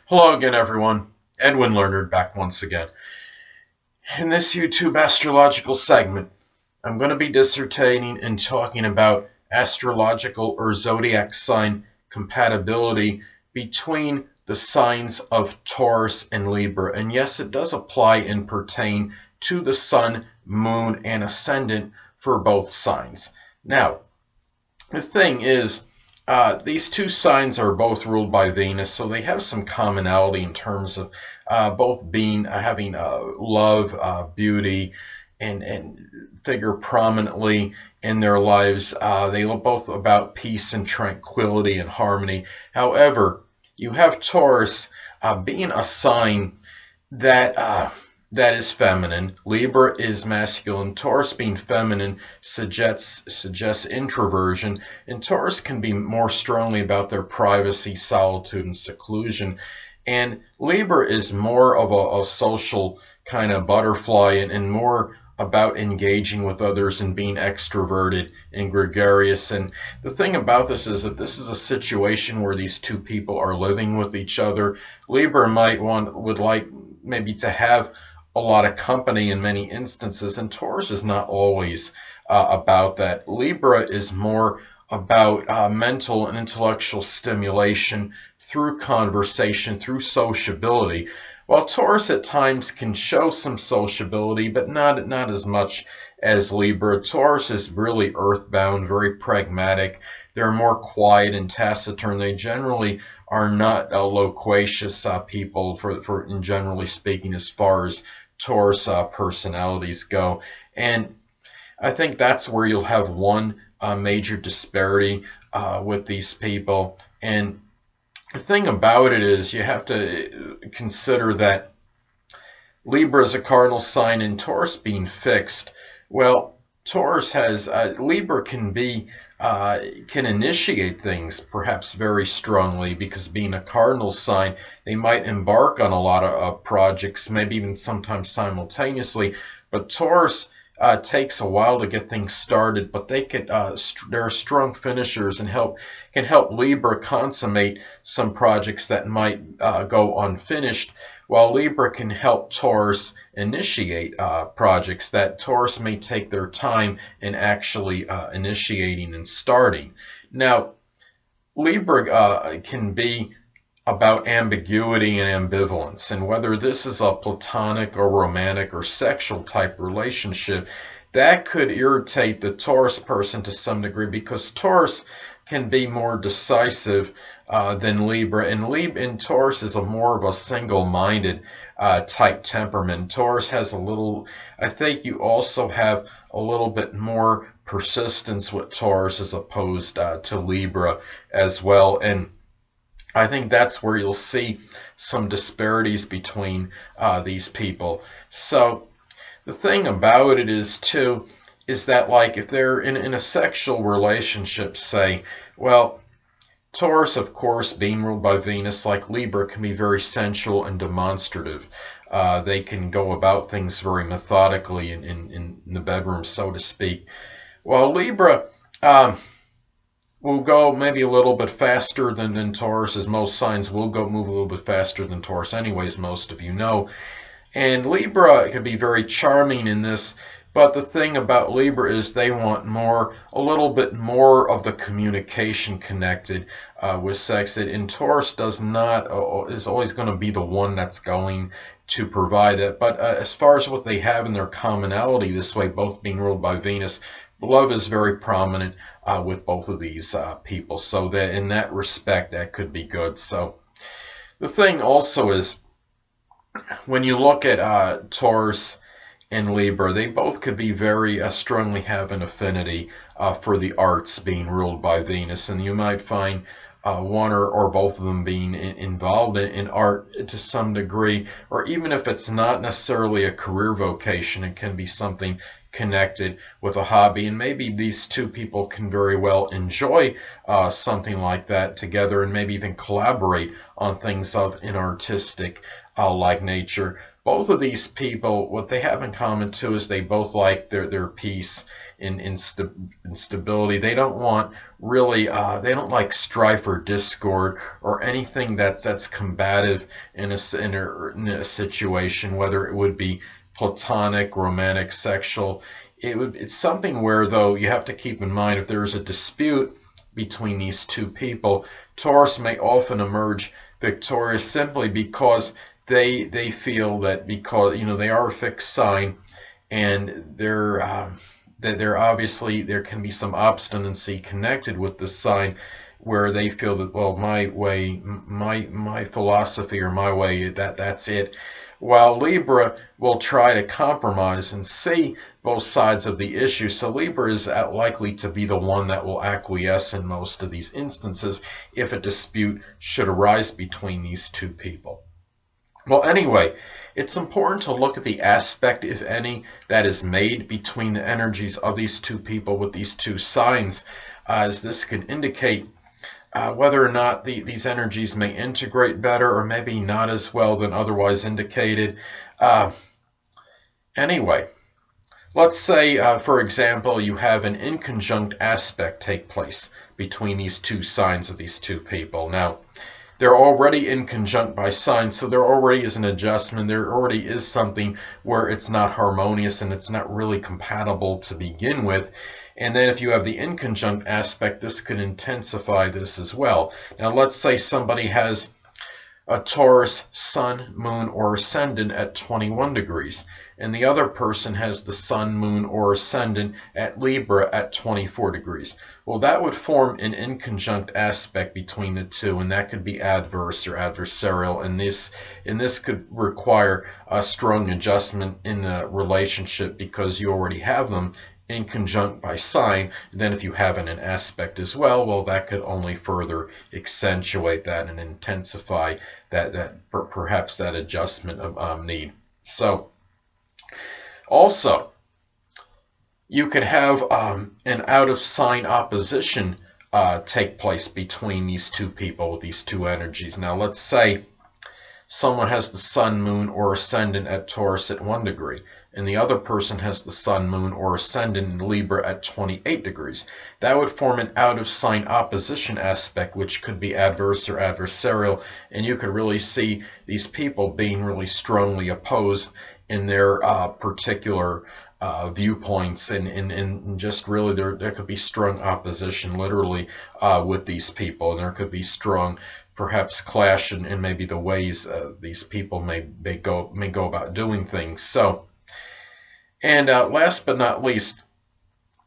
Hello again, everyone. Edwin Leonard back once again. In this YouTube astrological segment, I'm going to be dissertating and talking about astrological or zodiac sign compatibility between the signs of Taurus and Libra. And yes, it does apply and pertain to the sun, moon, and ascendant for both signs. Now, the thing is, these two signs are both ruled by Venus, so they have some commonality in terms of both being having love, beauty, and figure prominently in their lives. They look both about peace and tranquility and harmony. However, you have Taurus being a sign that that is feminine. Libra is masculine. Taurus being feminine suggests introversion, and Taurus can be more strongly about their privacy, solitude, and seclusion. And Libra is more of a social kind of butterfly and more about engaging with others and being extroverted and gregarious. And the thing about this is, if this is a situation where these two people are living with each other, Libra would like maybe to have a lot of company in many instances, and Taurus is not always about that. Libra is more about mental and intellectual stimulation through conversation, through sociability, while Taurus at times can show some sociability, but not as much as Libra. Taurus is really earthbound, very pragmatic. They're more quiet and taciturn. They generally are not loquacious people, for in generally speaking, as far as Taurus personalities go. And I think that's where you'll have one major disparity with these people. And the thing about it is, you have to consider that Libra is a cardinal sign and Taurus being fixed. Well, Taurus has Libra can initiate things perhaps very strongly, because being a cardinal sign, they might embark on a lot of projects, maybe even sometimes simultaneously. But Taurus takes a while to get things started, but they're strong finishers and can help Libra consummate some projects that might go unfinished, while Libra can help Taurus initiate projects that Taurus may take their time in actually initiating and starting. Now, Libra can be about ambiguity and ambivalence, and whether this is a platonic or romantic or sexual type relationship, that could irritate the Taurus person to some degree, because Taurus can be more decisive than Libra, and Taurus is more of a single-minded type temperament. Taurus has I think you also have a little bit more persistence with Taurus as opposed to Libra as well. And I think that's where you'll see some disparities between these people. So the thing about it is, too, is that, like, if they're in a sexual relationship, say, well, Taurus, of course, being ruled by Venus, like Libra, can be very sensual and demonstrative. They can go about things very methodically in the bedroom, so to speak. While Libra will go maybe a little bit faster than Taurus, as most signs will move a little bit faster than Taurus anyways, most of you know. And Libra can be very charming in this, but the thing about Libra is they want a little bit more of the communication connected with sex. And Taurus does not, is always going to be the one that's going to provide it. But as far as what they have in their commonality this way, both being ruled by Venus, love is very prominent with both of these people. So that in that respect, that could be good. So the thing also is, when you look at Taurus and Libra, they both could be very strongly have an affinity for the arts, being ruled by Venus, and you might find one or both of them being involved in art to some degree, or even if it's not necessarily a career vocation, it can be something connected with a hobby, and maybe these two people can very well enjoy something like that together, and maybe even collaborate on things of an artistic like nature. both of these people, what they have in common too is they both like their peace and stability. They don't want really, they don't like strife or discord or anything that's combative in a situation, whether it would be platonic, romantic, sexual. It's something where, though, you have to keep in mind if there is a dispute between these two people, Taurus may often emerge victorious simply because they feel that, because they are a fixed sign, and they're obviously, there can be some obstinacy connected with the sign, where they feel that, well, my way, my philosophy, or my way, that's it. While Libra will try to compromise and see both sides of the issue, so Libra is likely to be the one that will acquiesce in most of these instances if a dispute should arise between these two people. Well, anyway, it's important to look at the aspect, if any, that is made between the energies of these two people with these two signs, as this can indicate whether or not these energies may integrate better or maybe not as well than otherwise indicated. Anyway, let's say, for example, you have an inconjunct aspect take place between these two signs of these two people. Now, they're already inconjunct by signs, so there already is an adjustment. There already is something where it's not harmonious and it's not really compatible to begin with. And then if you have the inconjunct aspect, this could intensify this as well. Now, let's say somebody has a Taurus sun, moon, or ascendant at 21 degrees, and the other person has the sun, moon, or ascendant at Libra at 24 degrees. Well, that would form an inconjunct aspect between the two, and that could be adverse or adversarial, and this could require a strong adjustment in the relationship because you already have them inconjunct by sign. Then if you have an aspect as well, well, that could only further accentuate that and intensify that perhaps that adjustment of need. So also, you could have an out of sign opposition take place between these two people with these two energies. Now, let's say someone has the sun, moon, or ascendant at Taurus at 1 degree, and the other person has the sun, moon, or ascendant in Libra at 28 degrees. That would form an out of sign opposition aspect, which could be adverse or adversarial, and you could really see these people being really strongly opposed in their particular viewpoints, and just really there could be strong opposition literally with these people, and there could be strong perhaps clash in maybe the ways these people may go about doing things. So, and last but not least,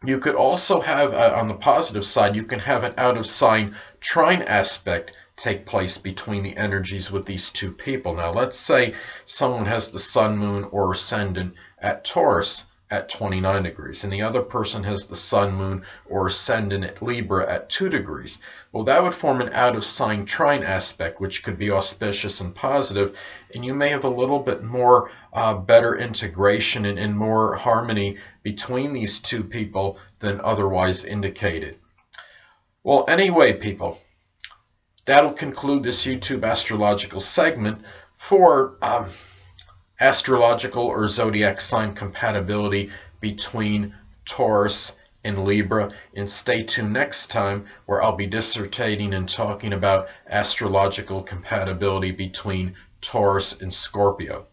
you could also have on the positive side, you can have an out of sign trine aspect take place between the energies with these two people. Now, let's say someone has the sun, moon, or ascendant at Taurus at 29 degrees, and the other person has the sun, moon, or ascendant at Libra at 2 degrees. Well, that would form an out of sign trine aspect, which could be auspicious and positive, and you may have a little bit more better integration and more harmony between these two people than otherwise indicated. Well, anyway, people, that'll conclude this YouTube astrological segment for astrological or zodiac sign compatibility between Taurus and Libra. And stay tuned next time, where I'll be dissertating and talking about astrological compatibility between Taurus and Scorpio.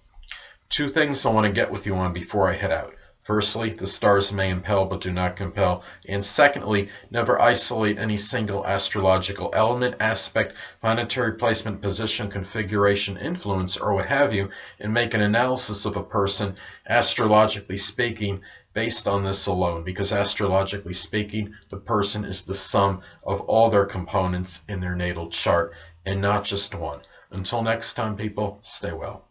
Two things I want to get with you on before I head out. Firstly, the stars may impel but do not compel. And secondly, never isolate any single astrological element, aspect, planetary placement, position, configuration, influence, or what have you, and make an analysis of a person, astrologically speaking, based on this alone. Because astrologically speaking, the person is the sum of all their components in their natal chart, and not just one. Until next time, people, stay well.